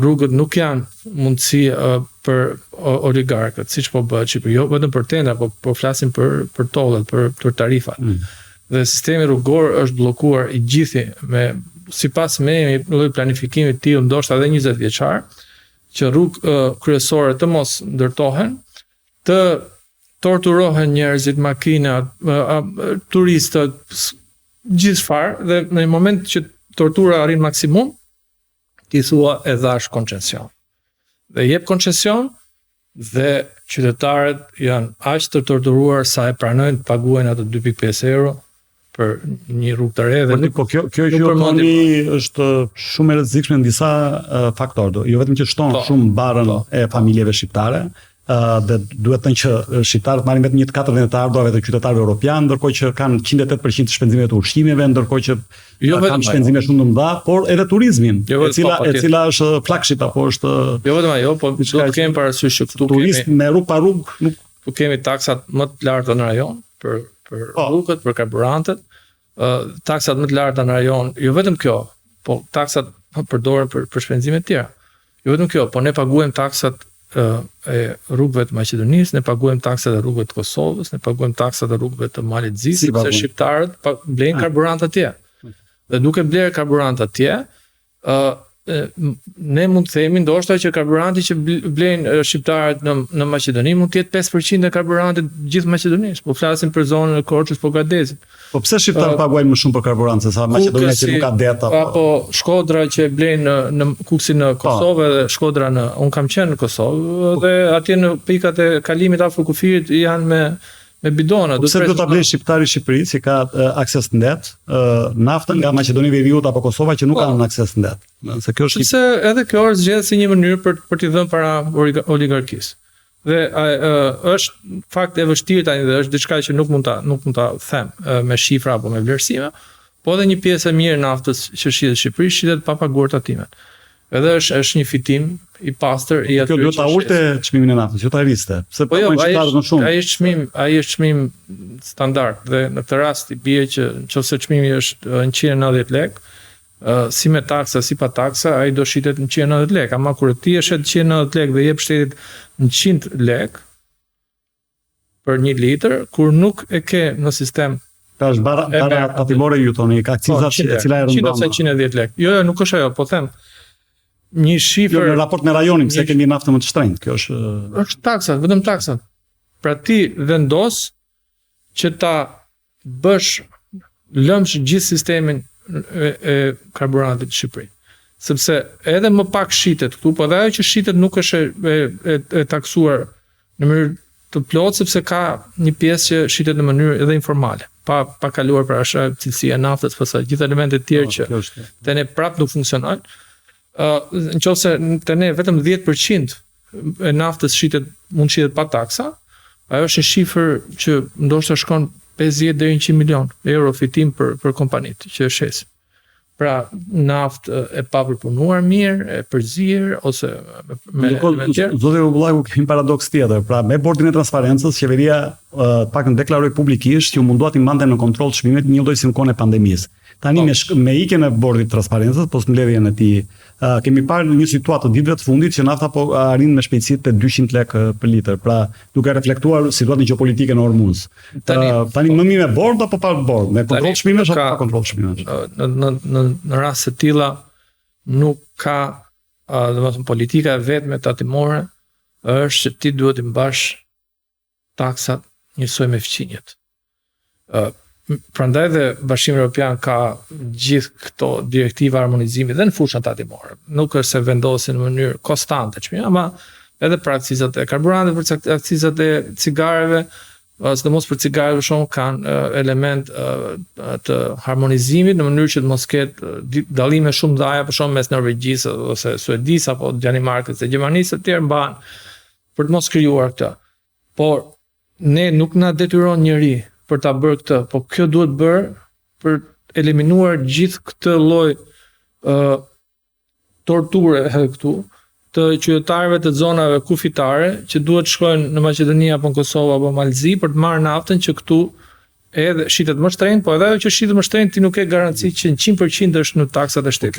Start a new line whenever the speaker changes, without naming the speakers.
Rrugët nuk janë mundësi për oligarkët, siç po bëhet Shqipëri, jo vetëm për tendra, po flasim për tollat, për tarifat. Dhe sistemi rrugor është bllokuar i gjithi sipas me një lloj planifikimi të tillë, ndoshta edhe 20 vjeçar, që rrugë kryesore të mos ndërtohen, të torturohen njerëzit, makinat, turistët, gjithçfarë, dhe në një moment që tortura arrin maksimum, ti thua e dhash koncesion. Dhe jep koncesion dhe qytetarët janë aq të torturuar sa e pranojnë të paguajnë ato 2.5 euro për një rrugë të re.
Po kjo që thoni është shumë e rrezikshme në disa faktorë. Jo vetëm që shton shumë barën e familjeve shqiptare, dhe duhet të thënë që shqiptarët marrin vetëm 1/4 të ardhurave të qytetarëve europian, ndërkohë që kanë 108% të shpenzimeve të ushqimeve, ndërkohë që kanë shpenzime shumë të mëdha, por edhe turizmin, e cila është flagship apo është.
Jo vetëm ajo, po do të kemi parasysh që këtu
turist me rrugë pa rrugë
nuk kemi taksat më të larta në rajon për rrugët, për karburantët, taksat më të larta në rajon, jo vetëm kjo, po taksat përdoren për shpenzime të tjera. Jo vetëm kjo, po ne paguajmë taksat e rrugëve të Maqedonisë, ne paguajmë taksat e rrugëve të Kosovës, ne paguajmë taksat e rrugëve të Malit të Zi, sepse shqiptarët blejnë karburant atje. Dhe duke blerë karburant atje, ne mund të themi ndoshta që karburanti që blejnë shqiptarët në Maqedoni mund të jetë 5% e karburantit gjithë Maqedonisë, po flasim për zonën e Korçës, po Gadezit.
Po pse shqiptarët paguajnë më shumë për karburant se sa Maqedonia që nuk ka det
apo Shkodra që blejnë në Kuksin në Kosovë dhe Shkodra unë kam qenë në Kosovë dhe atje në pikat e kalimit afër kufirit janë me bidona.
Pse do ta blej shqiptari i Shqipërisë që ka akses të ndet, naftën nga Maqedonia e Veriut apo Kosova që nuk kanë akses të ndet. Se kjo është
sepse edhe kjo është zgjedhur si një mënyrë për t'i dhënë para oligarkisë. Dhe është fakt e vështirë tani dhe është diçka që nuk mund ta them me shifra apo me vlerësime, po edhe një pjesë e mirë naftës që shitet në Shqipëri shitet pa paguar tatimet. Edhe është një fitim i pastër i atyre.
Kjo do ta ulte çmimin e naftës, jo ta rriste. Pse po shqiptarët më shumë?
Ai është çmim standard dhe në këtë rast i bie që nëse çmimi është 190 lekë, si me taksa, si pa taksa, ai do shitet në 190 lekë. Ama kur ti e shet 190 lekë dhe jep shtetit 100 lekë për 1 litër, kur nuk e ke në sistem.
Pra është bara tatimore ju thoni, ka akcizat e cila e rëndon.
100 ose 110 lekë. Jo, nuk është ajo, po them. Një shifër
në raport me rajonin, pse kemi naftë më të shtrenjtë. Kjo është
taksat, vetëm taksat. Pra ti vendos që ta bësh lëmsh gjithë sistemin e karburantit të Shqipërisë. Sepse edhe më pak shitet këtu, po edhe ajo që shitet nuk është e taksuar në mënyrë të plotë, sepse ka një pjesë që shitet në mënyrë edhe informale, pa kaluar për cilësia e naftës, pastaj gjithë elementet tjerë që te ne prapë nuk funksionojnë. Nëse te ne vetëm 10% e naftës mund shitet pa taksa, ajo është një shifër që ndoshta shkon 50 deri në 100 milion euro fitim për kompanitë që shesin. Pra naftë e papërpunuar mirë, e përzier ose me
tjerë. Zoti Rrugëllaku kemi paradoks tjetër. Pra me bordin e transparencës, qeveria pakën deklaroi publikisht që u mundua të mbante në kontroll çmimet një lloj si në kohën e pandemisë. Tani me ikjen e bordit të transparencës, pas mbledhjen e tij, kemi parë një situatë të ditëve të fundit që nafta po arrin me shpejtësi te 200 lekë për litër. Pra duke reflektuar situatën gjeopolitike në Hormuz. Tani më mirë me bord apo pa bord? Me kontroll çmimesh apo pa kontroll çmimesh?
Në rast të tilla nuk ka, domethënë politika e vetme tatimore është që ti duhet të mbash taksat njësoj me fqinjet. Prandaj dhe Bashkimi Evropian ka gjithë këto direktiva harmonizimi dhe në fushën tatimore. Nuk është se vendosin në mënyrë konstante çmime, ama edhe për akcizat e karburanteve, për akcizat e cigareve, sidomos për cigaret për shembull kanë element të harmonizimit në mënyrë që të mos ketë dallime shumë ndaja për shembull mes Norvegjisë ose Suedisë apo Danimarkës dhe Gjermanisë, të tjerë mbahen për të mos krijuar këtë. Por ne nuk na detyron njëri për ta bërë këtë, po kjo duhet bërë për eliminuar gjithë këtë lloj torture këtu të qytetarëve të zonave kufitare që duhet shkojnë në Maqedoni apo në Kosovë apo Malzi për të marrë naftën që këtu edhe shitet më shtrenjtë, po edhe ajo që shitet më shtrenjtë ti nuk ke garanci që 100% është në taksat e shtetit.